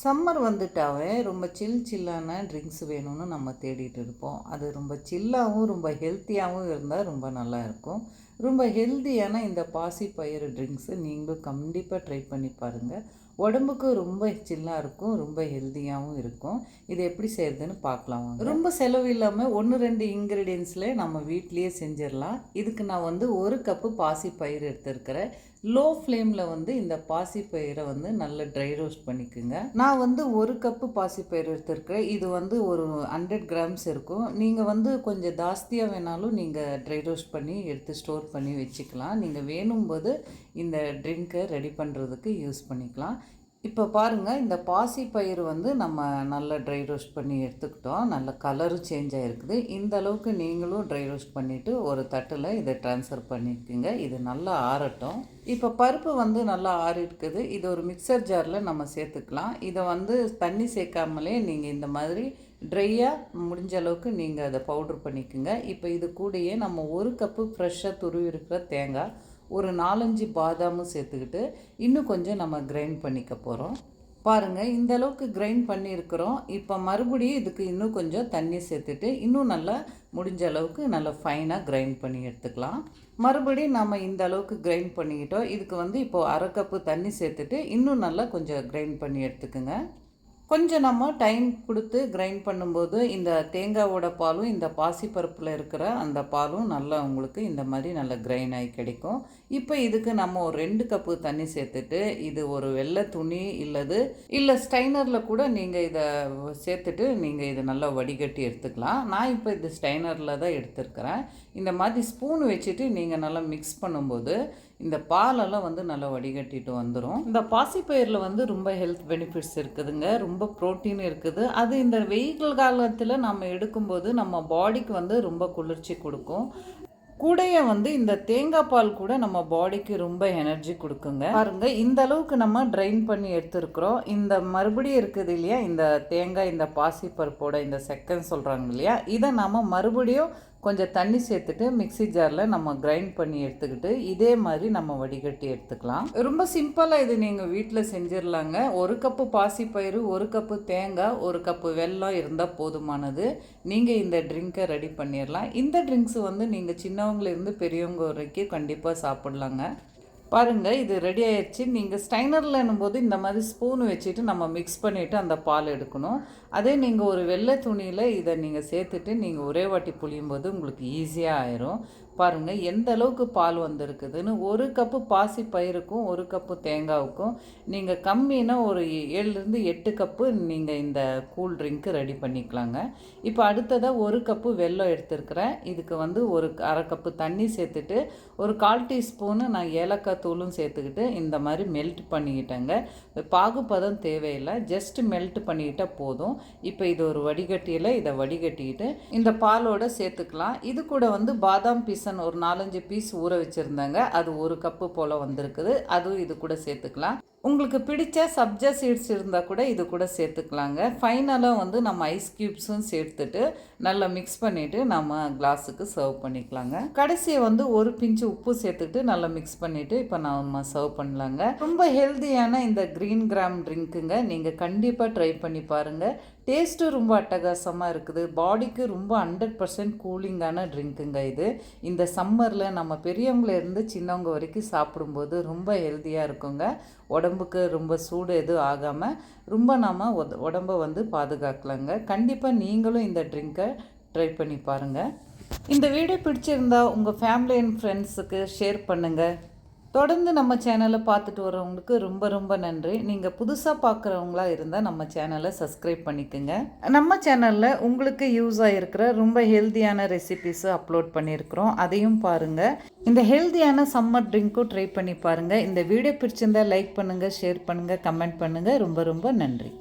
Summer வந்துட்டாவே ரொம்ப சில்லான drinks வேணும்னு நம்ம தேடிட்டு இருப்போம். அது ரொம்ப சில்லாகவும் ரொம்ப ஹெல்த்தியாகவும் இருந்தால் ரொம்ப நல்லாயிருக்கும். ரொம்ப ஹெல்த்தியான இந்த பாசிப்பயிறு ட்ரிங்க்ஸு நீங்களும் கண்டிப்பாக ட்ரை பண்ணி பாருங்கள். உடம்புக்கு ரொம்ப சில்லாக இருக்கும், ரொம்ப ஹெல்த்தியாகவும் இருக்கும். இது எப்படி செய்கிறதுன்னு பார்க்கலாம் வாங்க. ரொம்ப செலவு இல்லாமல் 1-2 இன்க்ரீடியன்ஸில் நம்ம வீட்லேயே செஞ்சிடலாம். இதுக்கு நான் வந்து 1 கப்பு பாசிப்பயிறு எடுத்துருக்கிறேன். லோ ஃப்ளேமில் வந்து இந்த பாசிப்பயிரை வந்து நல்லா ட்ரை ரோஸ்ட் பண்ணிக்கோங்க. நான் வந்து 1 கப்பு பாசிப்பயிறு எடுத்துருக்கிறேன். இது வந்து ஒரு 100 கிராம்ஸ் இருக்கும். நீங்கள் வந்து கொஞ்சம் ஜாஸ்தியாக வேணாலும் நீங்கள் ட்ரை ரோஸ்ட் பண்ணி எடுத்து ஸ்டோர் பண்ணி வச்சுக்கலாம். நீங்கள் வேணும்போது இந்த ட்ரிங்க்கை ரெடி பண்ணுறதுக்கு யூஸ் பண்ணிக்கலாம். இப்போ பாருங்கள், இந்த பாசிப்பயிறு வந்து நம்ம நல்லா ட்ரை ரோஸ்ட் பண்ணி எடுத்துக்கிட்டோம். நல்ல கலரும் சேஞ்ச் ஆகிருக்குது. இந்த அளவுக்கு நீங்களும் ட்ரை ரோஸ்ட் பண்ணிவிட்டு ஒரு தட்டில் இதை ட்ரான்ஸ்ஃபர் பண்ணிக்கோங்க. இது நல்லா ஆறட்டும். இப்போ பருப்பு வந்து நல்லா ஆறி இருக்குது. இது ஒரு மிக்சர் ஜாரில் நம்ம சேர்த்துக்கலாம். இதை வந்து தண்ணி சேர்க்காமலே நீங்கள் இந்த மாதிரி ட்ரையாக முடிஞ்ச அளவுக்கு நீங்கள் அதை பவுட்ரு பண்ணிக்கோங்க. இப்போ இது கூடயே நம்ம 1 கப்பு ஃப்ரெஷ்ஷாக துருவி இருக்கிற தேங்காய், ஒரு 4-5 பாதாமும் சேர்த்துக்கிட்டு இன்னும் கொஞ்சம் நம்ம கிரைண்ட் பண்ணிக்க போகிறோம். பாருங்கள், இந்த அளவுக்கு கிரைண்ட் பண்ணியிருக்கிறோம். இப்போ மறுபடியும் இதுக்கு இன்னும் கொஞ்சம் தண்ணி சேர்த்துட்டு இன்னும் நல்லா முடிஞ்ச அளவுக்கு நல்லா ஃபைனாக கிரைண்ட் பண்ணி எடுத்துக்கலாம். மறுபடியும் நம்ம இந்த அளவுக்கு கிரைண்ட் பண்ணிக்கிட்டோம். இதுக்கு வந்து இப்போது 1/2 கப்பு தண்ணி சேர்த்துட்டு இன்னும் நல்லா கொஞ்சம் கிரைண்ட் பண்ணி எடுத்துக்கோங்க. கொஞ்சம் நம்ம டைம் கொடுத்து கிரைண்ட் பண்ணும்போது இந்த தேங்காவோட பாலும் இந்த பாசிப்பருப்பில் இருக்கிற அந்த பாலும் நல்லா உங்களுக்கு இந்த மாதிரி நல்லா கிரைண்ட் ஆகி கிடைக்கும். இப்போ இதுக்கு நம்ம ஒரு 2 கப்பு தண்ணி சேர்த்துட்டு இது ஒரு வெள்ளை துணி இல்லை ஸ்டைனரில் கூட நீங்கள் இதை சேர்த்துட்டு நீங்கள் இதை நல்லா வடிகட்டி எடுத்துக்கலாம். நான் இப்போ இது ஸ்டைனரில் தான் எடுத்துருக்கிறேன். இந்த மாதிரி ஸ்பூன் வச்சுட்டு நீங்கள் நல்லா மிக்ஸ் பண்ணும்போது இந்த பாலெல்லாம் வந்து நல்லா வடிகட்டிட்டு வந்துடும். இந்த பாசிப்பயிரில் வந்து ரொம்ப ஹெல்த் பெனிஃபிட்ஸ் இருக்குதுங்க. ரொம்ப ப்ரோட்டீன் இருக்குது. அது இந்த வெயில் காலத்தில் நம்ம எடுக்கும்போது நம்ம பாடிக்கு வந்து ரொம்ப குளிர்ச்சி கொடுக்கும். கூடைய வந்து இந்த தேங்காய் பால் கூட நம்ம பாடிக்கு ரொம்ப எனர்ஜி கொடுக்குங்க. பாருங்க, இந்த அளவுக்கு நம்ம ட்ரைன் பண்ணி எடுத்துருக்குறோம். இந்த மறுபடியும் இருக்குது இல்லையா, இந்த தேங்காய் இந்த பாசிப்பருப்போட இந்த செக்கன்னு சொல்கிறாங்க இல்லையா, இதை நம்ம மறுபடியும் கொஞ்சம் தண்ணி சேர்த்துட்டு மிக்ஸி ஜாரில் நம்ம கிரைண்ட் பண்ணி எடுத்துக்கிட்டு இதே மாதிரி நம்ம வடிகட்டி எடுத்துக்கலாம். ரொம்ப சிம்பிளாக இது நீங்கள் வீட்டில் செஞ்சிடலாங்க. 1 கப்பு பாசிப்பயிறு, 1 கப்பு தேங்காய், 1 கப்பு வெல்லம் இருந்தால் போதுமானது. நீங்கள் இந்த ட்ரிங்கை ரெடி பண்ணிடலாம். இந்த ட்ரிங்க்ஸ் வந்து நீங்கள் சின்னவங்கலேருந்து பெரியவங்க வரைக்கும் கண்டிப்பாக சாப்பிட்லாங்க. பாருங்கள், இது ரெடி ஆயிடுச்சு. நீங்கள் ஸ்டைனரில் போது இந்த மாதிரி ஸ்பூன் வச்சுட்டு நம்ம மிக்ஸ் பண்ணிவிட்டு அந்த பால் எடுக்கணும். அதே நீங்கள் ஒரு வெள்ளை துணியில் இதை நீங்கள் சேர்த்துட்டு நீங்கள் ஒரே வாட்டி புளியும் போது உங்களுக்கு ஈஸியாக ஆயிரும். பாருங்கள் எந்த அளவுக்கு பால் வந்திருக்குதுன்னு. 1 கப்பு பாசி பயிருக்கும் 1 கப்பு தேங்காவுக்கும் நீங்கள் கம்மின்னா ஒரு 7-8 கப்பு நீங்கள் இந்த கூல் ட்ரிங்க்கு ரெடி பண்ணிக்கலாங்க. இப்போ அடுத்ததாக 1 கப்பு வெல்லம் எடுத்துருக்கிறேன். இதுக்கு வந்து ஒரு 1/2 கப்பு தண்ணி சேர்த்துட்டு ஒரு 1/4 டீஸ்பூனு நான் ஏலக்காய் தூளும் சேர்த்துக்கிட்டு இந்த மாதிரி மெல்ட் பண்ணிக்கிட்டேங்க. பாகுபதம் தேவையில்லை, ஜஸ்ட் மெல்ட் பண்ணிக்கிட்டால் போதும். இப்போ இது ஒரு வடிகட்டியில் இதை வடிகட்டிக்கிட்டு இந்த பாலோடு சேர்த்துக்கலாம். இது கூட வந்து பாதாம் பீசன் ஒரு 4-5 பீஸ் ஊற வச்சுருந்தாங்க. அது 1 கப்பு போல் வந்திருக்குது. அதுவும் இது கூட சேர்த்துக்கலாம். உங்களுக்கு பிடிச்ச சப்ஜா சீட்ஸ் இருந்தால் கூட இது கூட சேர்த்துக்கலாங்க. ஃபைனலாக வந்து நம்ம ஐஸ் க்யூப்ஸும் சேர்த்துட்டு நல்லா மிக்ஸ் பண்ணிவிட்டு நம்ம கிளாஸுக்கு சர்வ் பண்ணிக்கலாங்க. கடைசியை வந்து ஒரு பிஞ்சு உப்பு சேர்த்துக்கிட்டு நல்லா மிக்ஸ் பண்ணிவிட்டு இப்போ நம்ம சர்வ் பண்ணலாங்க. ரொம்ப ஹெல்த்தியான இந்த க்ரீன் கிராம் ட்ரிங்க்குங்க. நீங்கள் கண்டிப்பாக ட்ரை பண்ணி பாருங்கள். டேஸ்ட்டும் ரொம்ப அட்டகாசமாக இருக்குது. பாடிக்கு ரொம்ப 100% கூலிங்கான ட்ரிங்க்குங்க இது. இந்த சம்மரில் நம்ம பெரியவங்களேருந்து சின்னவங்க வரைக்கும் சாப்பிடும்போது ரொம்ப ஹெல்த்தியாக இருக்குங்க. உடம்புக்கு ரொம்ப சூடு எதுவும் ஆகாமல் ரொம்ப நம்ம உடம்பை வந்து பாதுகாக்கலாங்க. கண்டிப்பாக நீங்களும் இந்த ட்ரிங்க்கை ட்ரை பண்ணி பாருங்கள். இந்த வீடியோ பிடிச்சிருந்தா உங்கள் ஃபேமிலி அண்ட் ஃப்ரெண்ட்ஸுக்கு ஷேர் பண்ணுங்கள். தொடர்ந்து நம்ம சேனலை பார்த்துட்டு வரவங்களுக்கு ரொம்ப ரொம்ப நன்றி. நீங்கள் புதுசாக பார்க்குறவங்களா இருந்தால் நம்ம சேனலை சப்ஸ்கிரைப் பண்ணிக்கோங்க. நம்ம சேனலில் உங்களுக்கு யூஸ் ஆகிருக்கிற ரொம்ப ஹெல்த்தியான ரெசிபீஸு அப்லோட் பண்ணியிருக்கிறோம். அதையும் பாருங்கள். இந்த ஹெல்த்தியான சம்மர் ட்ரிங்க்கும் ட்ரை பண்ணி பாருங்கள். இந்த வீடியோ பிடிச்சிருந்தால் லைக் பண்ணுங்கள், ஷேர் பண்ணுங்கள், கமெண்ட் பண்ணுங்கள். ரொம்ப ரொம்ப நன்றி.